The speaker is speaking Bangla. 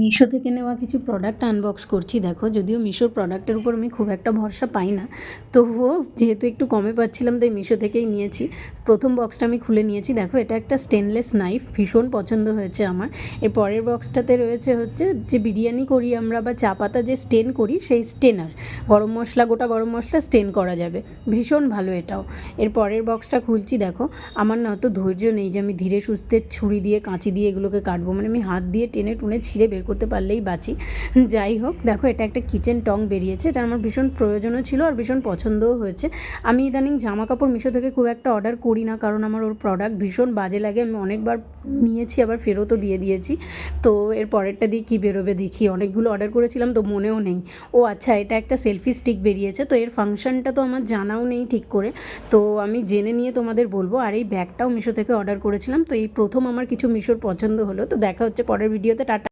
মিশো থেকে নেওয়া কিছু প্রোডাক্ট আনবক্স করছি। দেখো, যদিও মিশোর প্রোডাক্টের উপর আমি খুব একটা ভরসা পাই না, তবুও যেহেতু একটু কমে পাচ্ছিলাম তাই মিশো থেকেই নিয়েছি। প্রথম বক্সটা আমি খুলে নিয়েছি। দেখো, এটা একটা স্টেনলেস নাইফ, ভীষণ পছন্দ হয়েছে আমার। এর পরের বক্সটাতে রয়েছে হচ্ছে যে বিরিয়ানি করি আমরা বা চা পাতা যে স্টেন করি সেই স্টেনার, গরম মশলা, গোটা গরম মশলা স্টেন করা যাবে, ভীষণ ভালো এটাও। এর পরের বক্সটা খুলছি। দেখো, আমার না অত ধৈর্য নেই যে আমি ধীরে সুস্থে ছুরি দিয়ে কাঁচি দিয়ে এগুলোকে কাটবো, মানে আমি হাত দিয়ে টেনে টুনে ছিঁড়ে বের করতে পারলেই বাঁচি। যাই হোক, দেখো এটা একটা কিচেন টং বেরিয়েছে। এটা আমার ভীষণ প্রয়োজনও ছিল আর ভীষণ পছন্দও হয়েছে। আমি ইদানিং জামা কাপড় মিশো থেকে খুব একটা অর্ডার করি না, কারণ আমার ওর প্রোডাক্ট ভীষণ বাজে লাগে। আমি অনেকবার নিয়েছি, আবার ফেরতও দিয়ে দিয়েছি। তো এর পরেরটা দিয়ে কী বেরোবে দেখি। অনেকগুলো অর্ডার করেছিলাম তো মনেও নেই। ও আচ্ছা, এটা একটা সেলফি স্টিক বেরিয়েছে। তো এর ফাংশনটা তো আমার জানাও নেই ঠিক করে, তো আমি জেনে নিয়ে তোমাদের বলবো। আর এই ব্যাগটাও মিশো থেকে অর্ডার করেছিলাম। তো এই প্রথম আমার কিছু মিশোর পছন্দ হলো। তো দেখা হচ্ছে পরের ভিডিওতে। টাটা।